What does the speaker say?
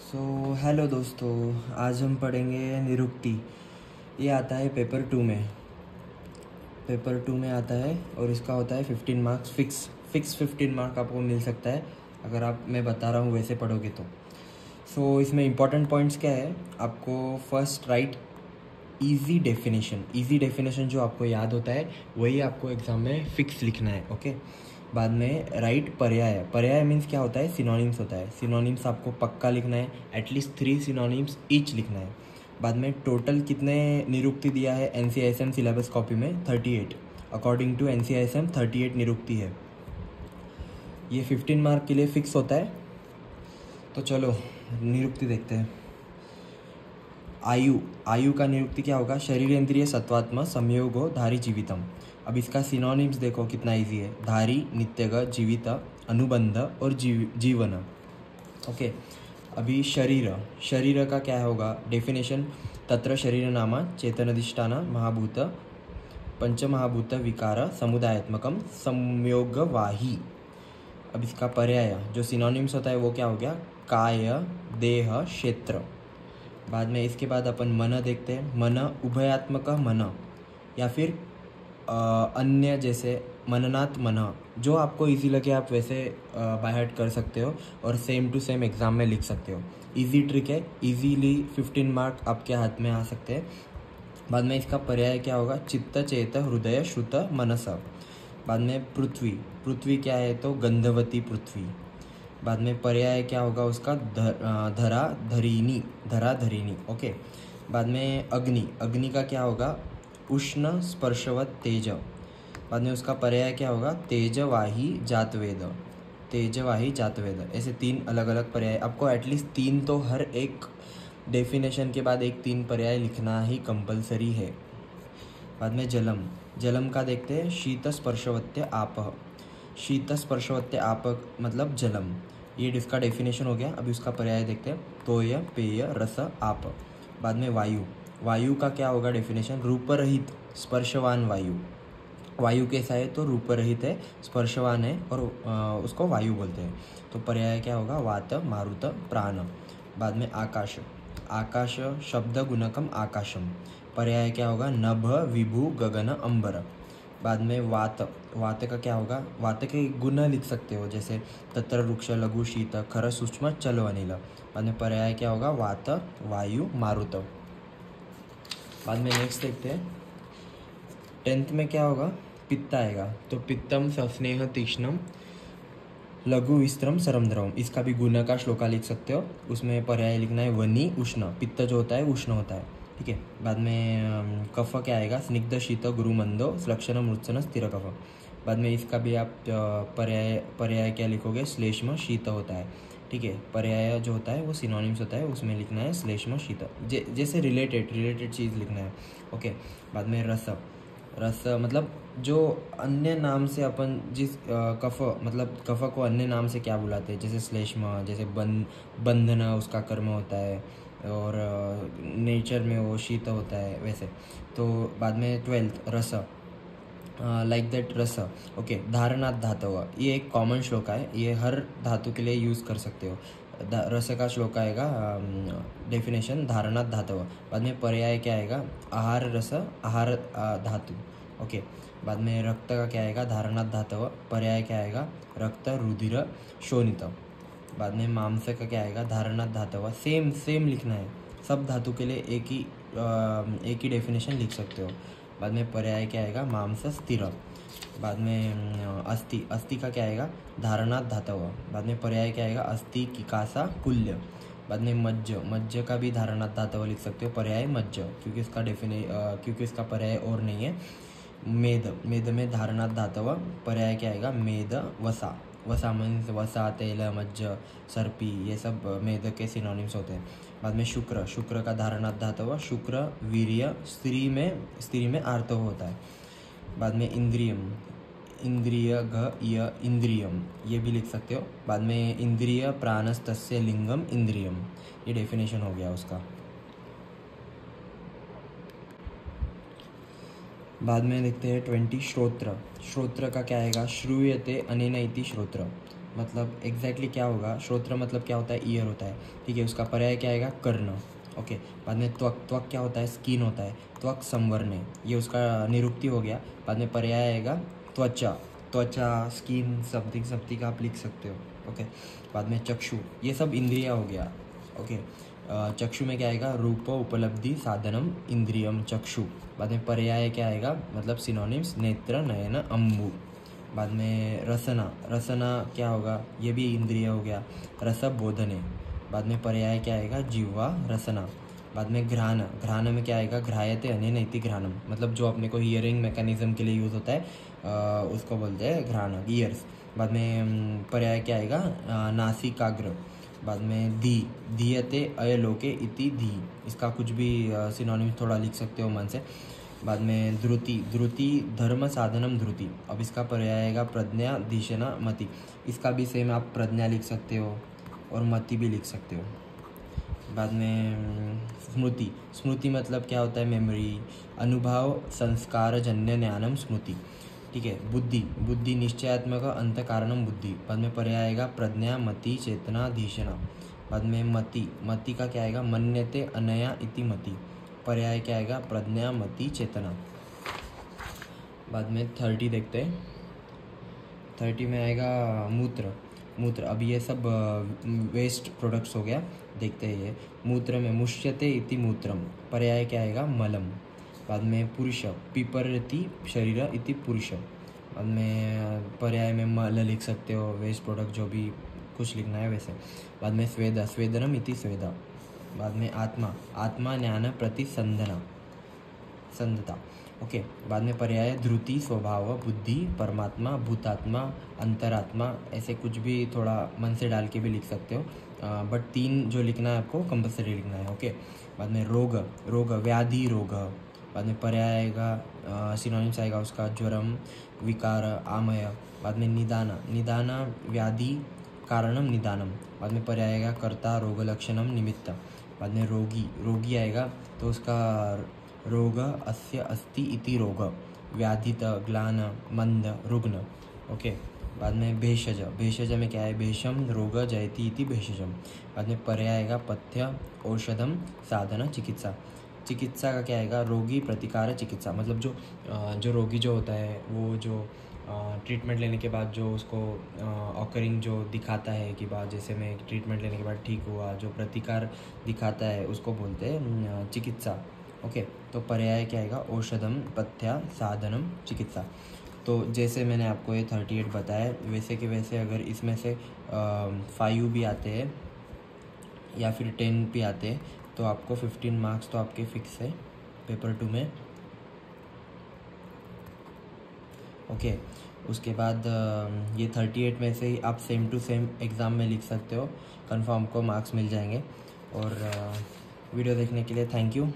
Hello दोस्तों, आज हम पढ़ेंगे निरुक्ति। ये आता है पेपर 2 में आता है और इसका होता है 15 मार्क्स फिक्स 15 मार्क आपको मिल सकता है अगर आप मैं बता रहा हूँ वैसे पढ़ोगे तो। इसमें इम्पॉर्टेंट पॉइंट्स क्या है, आपको फर्स्ट राइट इजी डेफिनेशन जो आपको याद होता है वही आपको एग्ज़ाम में फिक्स लिखना है। ओके, बाद में राइट पर्याय मीन्स क्या होता है, सिनोनिम्स होता है। सिनोनिम्स आपको पक्का लिखना है, एटलीस्ट 3 सिनोनिम्स ईच लिखना है। बाद में टोटल कितने निरुक्ति दिया है NCISM सिलेबस कॉपी में, 38। अकॉर्डिंग टू NCISM 38 निरुक्ति है। ये 15 मार्क के लिए फिक्स होता है। तो चलो निरुक्ति देखते हैं। आयु का निरुक्ति क्या होगा, शरीरेंद्रिय सत्वात्म संयोगो धारी जीवितम। अब इसका सिनोनिम्स देखो कितना इजी है, धारी, नित्यग, जीवित, अनुबंध और जीवन। ओके, अभी शरीर का क्या होगा डेफिनेशन, तत्र शरीर नाम चेतनधिष्ठान महाभूत पंचमहाभूत विकार समुदायात्मकम संयोगवाही। अब इसका पर्याय जो सिनोनिम्स होता है वो क्या हो गया, काय, देह, क्षेत्र। बाद में इसके बाद अपन मन देखते हैं। मन उभयात्मक मन या फिर अन्य, जैसे मननात् मन, जो आपको इजी लगे आप वैसे बाय हार्ट कर सकते हो और सेम टू सेम एग्ज़ाम में लिख सकते हो। इजी ट्रिक है, इजीली 15 मार्क आपके हाथ में आ सकते हैं। बाद में इसका पर्याय क्या होगा, चित्त, चेत, हृदय, श्रुत, मनस। बाद में पृथ्वी क्या है तो गंधवती पृथ्वी। बाद में पर्याय क्या होगा उसका, धरा धरीनी। ओके, बाद में अग्नि का क्या होगा, उष्ण स्पर्शवत तेज। बाद में उसका पर्याय क्या होगा, तेजवाही जातवेद। ऐसे 3 अलग अलग पर्याय, आपको एटलीस्ट 3 तो हर एक डेफिनेशन के बाद 3 पर्याय लिखना ही कंपलसरी है। बाद में जलम का देखते हैं, शीत स्पर्शवत्य आप मतलब जलम, ये इसका डेफिनेशन हो गया। अभी उसका पर्याय देखते हैं, तोय, पेय, रस, आप। बाद में वायु का क्या होगा डेफिनेशन, रूपरहित स्पर्शवान वायु कैसा है तो रूपरहित है, स्पर्शवान है और उसको वायु बोलते हैं। तो पर्याय क्या होगा, वात, मारुत, प्राण। बाद में आकाश शब्द गुणकम आकाशम। पर्याय क्या होगा, नभ, विभु, गगन, अंबर। बाद में वात का क्या होगा, वात के गुण लिख सकते हो, जैसे तत्र वृक्ष, लघु, शीत, खर, सूक्ष्म, चल, अनिल। बाद में पर्याय क्या होगा, वात, वायु, मारुत। बाद में नेक्स्ट देखते हैं, 10th में क्या होगा, पित्त आएगा तो पित्तम सस्नेह तीक्ष्णम लघु विस्त्रम सरम द्रवम। इसका भी गुण का श्लोका लिख सकते हो, उसमें पर्याय लिखना है वनी, उष्ण। पित्त जो होता है उष्ण होता है, ठीक है। बाद में कफ क्या आएगा, स्निग्ध, शीत, गुरुमंदो, श्लक्षण, मृत्सन, स्थिर कफ। बाद में इसका भी आप पर्याय क्या लिखोगे, श्लेष्म, शीत होता है, ठीक है। पर्याय जो होता है वो सिनोनिम्स होता है, उसमें लिखना है श्लेष्म, शीत, जैसे रिलेटेड चीज़ लिखना है। ओके, बाद में रस मतलब जो अन्य नाम से अपन जिस कफ को अन्य नाम से क्या बुलाते हैं, जैसे श्लेष्म, जैसे बंधन उसका कर्म होता है और नेचर में वो शीत होता है वैसे। तो बाद में 12th रस, लाइक दैट रस। ओके, धारणात् धातव, ये एक कॉमन श्लोक है, ये हर धातु के लिए यूज़ कर सकते हो। रस का श्लोक आएगा डेफिनेशन, धारणात् धातव। बाद में पर्याय क्या आएगा, आहार रस, आहार धातु। ओके, बाद में रक्त का क्या आएगा, धारणात् धातव। पर्याय क्या आएगा, रक्त, रुधिर, शोणित। बाद में मांस का क्या आएगा, धारणात् धातव। सेम लिखना है, सब धातु के लिए एक ही डेफिनेशन लिख सकते हो। बाद में पर्याय क्या आएगा, मांस, स्थिर। बाद में अस्थि का क्या आएगा, धारणात् धातव। बाद में पर्याय क्या आएगा, अस्थि, किकासा, कुल्य। बाद में मज्ज का भी धारणात् धातव लिख सकते हो, पर्याय मज्ज, क्योंकि इसका पर्याय और नहीं है। मेद में धारणात् धातव, पर्याय क्या आएगा, मेद, वसा मीन्स वसा, तेल, मज्ज, सर्पी, ये सब मेद के सिनोनिम्स होते हैं। बाद में शुक्र का धारणात् धातव, शुक्र, वीर्य, स्त्री में आर्तव होता है। बाद में इंद्रिय, इंद्रियम, ये भी लिख सकते हो। बाद में इंद्रिय प्राणस्तस्य लिंगम इंद्रियम, ये डेफिनेशन हो गया उसका। बाद में देखते हैं 20 श्रोत्र का क्या आएगा, श्रूयते अनेन इति श्रोत्र। मतलब एग्जैक्टली क्या होगा, श्रोत्र मतलब क्या होता है, ईयर होता है, ठीक है। उसका पर्याय क्या आएगा, कर्ण, ओके। बाद में त्वक, त्वक क्या होता है, स्किन होता है, त्वक संवरणे, ये उसका निरुक्ति हो गया। बाद में पर्याय आएगा त्वचा, त्वचा, स्किन, समथिंग समथिंग आप लिख सकते हो, ओके। बाद में चक्षु, ये सब इंद्रिया हो गया, ओके। चक्षु में क्या आएगा, रूप उपलब्धि साधनम इंद्रियम चक्षु। बाद में पर्याय क्या आएगा, मतलब सिनोनिम्स, नेत्र, नयन, अम्बु। बाद में रसना, रसना क्या होगा, ये भी इंद्रिय हो गया, रस बोधने। बाद में पर्याय क्या आएगा, जिह्वा, रसना। बाद में घ्राण, घ्राण में क्या आएगा, घ्रायते अनेन इति घ्राणम, मतलब जो अपने को हियरिंग मैकेनिज्म के लिए यूज़ होता है, उसको बोलते हैं घ्राण, ईयर्स। बाद में पर्याय क्या आएगा, नासिकाग्र। बाद में धी, धीयते अयलोके इति धी, इसका कुछ भी सिनोनिम थोड़ा लिख सकते हो मन से। बाद में धृति, धृति धर्म साधनम धृति, अब इसका पर्याय आएगा प्रज्ञा, धिषणा, मति, इसका भी सेम आप प्रज्ञा लिख सकते हो और मति भी लिख सकते हो। बाद में स्मृति, स्मृति मतलब क्या होता है, मेमोरी, अनुभव, संस्कार जन्य ज्ञानम स्मृति, ठीक है। बुद्धि, बुद्धि निश्चयात्मक अंत कारणम बुद्धि। बाद में पर्याय आएगा प्रज्ञा, मति, चेतना, धिषणा। बाद में मति, मति का क्या आएगा, मन्यते अनया इति मति, पर्याय क्या आएगा, प्रज्ञा, मति, चेतना। बाद में 30 देखते हैं, 30 में आएगा मूत्र, मूत्र, अब ये सब वेस्ट प्रोडक्ट्स हो गया, देखते हैं ये। मूत्र में मुष्यते इति मूत्रम, पर्याय क्या आएगा, मलम। बाद में पुरुष, पिपरति शरीर इति पुरुष। बाद में पर्याय में मल लिख सकते हो, वेस्ट प्रोडक्ट जो भी कुछ लिखना है वैसे। बाद में स्वेद, स्वेदनम इति स्वेदा। बाद में आत्मा, आत्मा ज्ञान प्रति संधना, संधता, ओके। बाद में पर्याय धृति, स्वभाव, बुद्धि, परमात्मा, भूतात्मा, अंतरात्मा, ऐसे कुछ भी थोड़ा मन से डाल के भी लिख सकते हो, बट 3 जो लिखना है आपको कंपल्सरी लिखना है, ओके। बाद में रोग, रोग, व्याधि, रोग। बाद में पर्याय आएगा, सिनोनिम्स आएगा उसका, ज्वरम, विकार, आमय। बाद में निदान, निदान, व्याधि, कारणम, निदानम। बाद में पर्याय आएगा कर्ता, रोग लक्षणम, निमित्त। बाद में रोगी, रोगी आएगा तो उसका रोग, अस्य अस्ति इति रोग, व्याधित, ग्लान, मंद, रुग्ण, ओके। बाद में भेषज, भेषज में क्या है, भेषम, रोग, जयति इति भेषजम। बाद में पर्याय आएगा पथ्य, औषधम, साधन, चिकित्सा। चिकित्सा का क्या आएगा, रोगी, प्रतिकार, चिकित्सा, मतलब जो रोगी जो होता है, वो जो ट्रीटमेंट लेने के बाद जो उसको ऑकरिंग जो दिखाता है कि बाद जैसे मैं ट्रीटमेंट लेने के बाद ठीक हुआ, जो प्रतिकार दिखाता है उसको बोलते हैं चिकित्सा, ओके। तो पर्याय क्या आएगा, औषधम, पथ्य, साधनम, चिकित्सा। तो जैसे मैंने आपको ये 38 बताया, वैसे के वैसे अगर इसमें से 5 भी आते हैं या फिर 10 भी आते हैं तो आपको 15 मार्क्स तो आपके फिक्स है पेपर 2 में, ओके। उसके बाद ये 38 में से ही आप सेम टू सेम एग्ज़ाम में लिख सकते हो, कंफर्म को मार्क्स मिल जाएंगे। और वीडियो देखने के लिए थैंक यू।